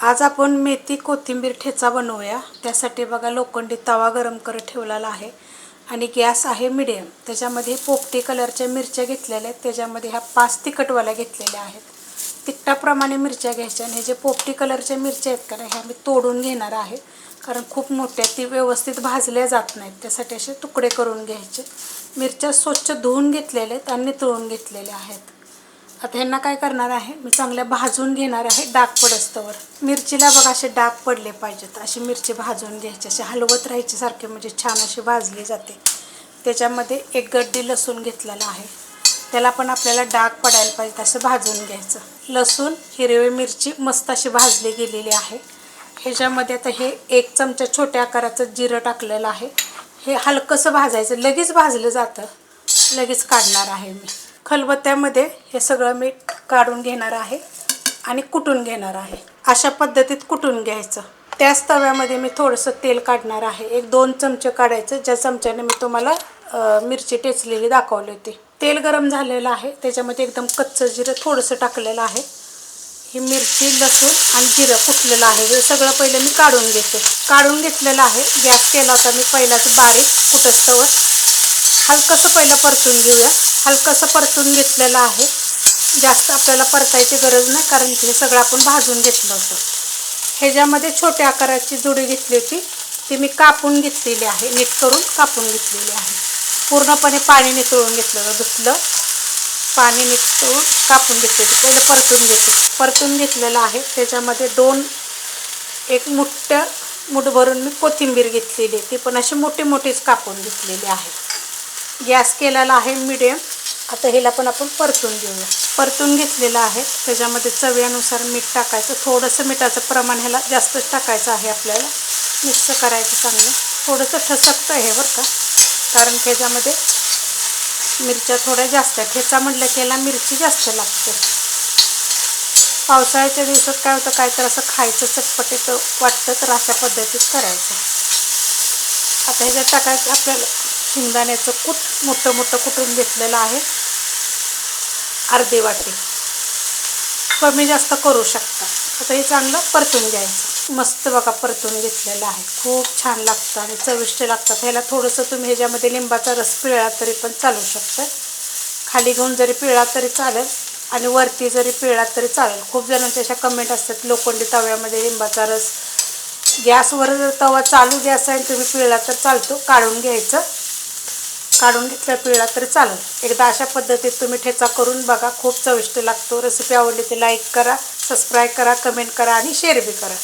आज आपण मेथी कोथिंबीर ठेचा बनवूया। त्यासाठी बघा लोखंडी तवा गरम करत ठेवलेला आहे आणि गॅस आहे मीडियम। त्याच्यामध्ये पोपटी कलरच्या मिरच्या घेतलेल्या आहेत, त्याच्यामध्ये ह्या 5 तिखटवाल्या घेतलेल्या आहेत। तिखटाप्रमाणे मिरच्या घ्यायच्या आणि हे जे पोपटी कलरच्या मिरच्या आहेत का ह्या मी तोडून घेणार आहे, कारण खूप मोठ्या ती व्यवस्थित भाजल्या जात नाहीत, त्यासाठी असे तुकडे करून घ्यायचे। मिरच्या स्वच्छ धुवून घेतलेल्या आहेत आणि तळून घेतलेल्या आहेत। आता ह्यांना काय करणार आहे, मी चांगल्या भाजून घेणार आहे डाग पडस्तवर। मिरचीला बघा असे डाग पडले पाहिजेत, अशी मिरची भाजून घ्यायची, असे हलवत राहायची सारखे, म्हणजे छान अशी भाजली जाते। त्याच्यामध्ये एक गड्डी लसूण घेतलेला आहे, त्याला पण आपल्याला डाग पडायला पाहिजे असं भाजून घ्यायचं। लसूण हिरवी मिरची मस्त अशी भाजली गेलेली आहे। ह्याच्यामध्ये आता हे 1 चमचा छोट्या आकाराचं जिरं टाकलेलं आहे। हे हलकंसं भाजायचं, लगेच भाजलं जातं, लगेच काढणार आहे मी। खलबत्त्यामध्ये हे सगळं मी काढून घेणार आहे आणि कुटून घेणार आहे। अशा पद्धतीत कुटून घ्यायचं। त्याच तव्यामध्ये मी थोडंसं तेल काढणार आहे, 1-2 चमचे काढायचं, ज्या चमच्याने मी तुम्हाला मिरची टेचलेली दाखवली होती। तेल गरम झालेलं आहे, त्याच्यामध्ये एकदम कच्चं जिरं थोडंसं टाकलेलं आहे। ही मिरची, लसूण आणि जिरं कुटलेलं आहे, हे सगळं पहिलं मी काढून घेते। काढून घेतलेलं आहे। गॅस केला होता मी पहिलाच बारीक, कुटस्तवर हलकंसं पहिलं परतून घेऊया। हलकंसं परतून घेतलेलं आहे, जास्त आपल्याला परतायची गरज नाही, कारण हे सगळं आपण भाजून घेतलं होतं। ह्याच्यामध्ये छोट्या आकाराची जुडी घेतली होती, ती मी कापून घेतलेली आहे, नीट करून कापून घेतलेली आहे। पूर्णपणे पाणी नितळून घेतलं, धुतलं, पाणी नितळून कापून घेतले होते। पहिलं परतून घेते, परतून घेतलेलं आहे। त्याच्यामध्ये 1 मूठ भरून मी कोथिंबीर घेतलेली, ती पण अशी मोठी मोठीच कापून घेतलेली आहे। गॅस केलेला आहे मीडियम। आता ह्याला पण आपण परतून घेऊया। परतून घेतलेलं आहे, त्याच्यामध्ये चवीनुसार मीठ टाकायचं, थोडंसं मिठाचं प्रमाण ह्याला जास्तच टाकायचं आहे आपल्याला। मिक्स करायचं चांगलं, थोडंसं ठसकतं हे बरं का, कारण त्याच्यामध्ये मिरच्या थोड्या जास्त आहेत। ठेचा म्हटलं की ह्याला मिरची जास्त लागते। पावसाळ्याच्या दिवसात काय होतं, काय तर असं खायचं चटपटीत वाटतं, तर अशा पद्धतीत करायचं। आता ह्याच्यात टाकायचं आपल्याला शेंगदाण्याचं कूट, मोठं मोठं कुटून घेतलेलं आहे, अर्धी वाटी, कमी जास्त करू शकता। आता हे चांगलं परतून घ्यायचं, मस्त बघा परतून घेतलेलं आहे, खूप छान लागतं आणि चविष्ट लागतात। ह्याला थोडंसं तुम्ही ह्याच्यामध्ये लिंबाचा रस पिळला तरी पण चालू शकतं, खाली घेऊन जरी पिळला तरी चालेल आणि वरती जरी पिळला तरी चालेल। खूप जणांच्या अशा कमेंट असतात, लोखंडी तव्यामध्ये लिंबाचा रस, गॅसवर जर तवा चालू गॅस आहे तुम्ही पिळला तर चालतो, काढून घ्यायचं, काढून घेतलं पिळला तरी चालेल। एकदा अशा पद्धतीत तुम्ही ठेचा करून बघा, खूप चविष्ट लागतो। रेसिपी आवडली तर लाईक करा, सबस्क्राईब करा, कमेंट करा आणि शेअर बी करा।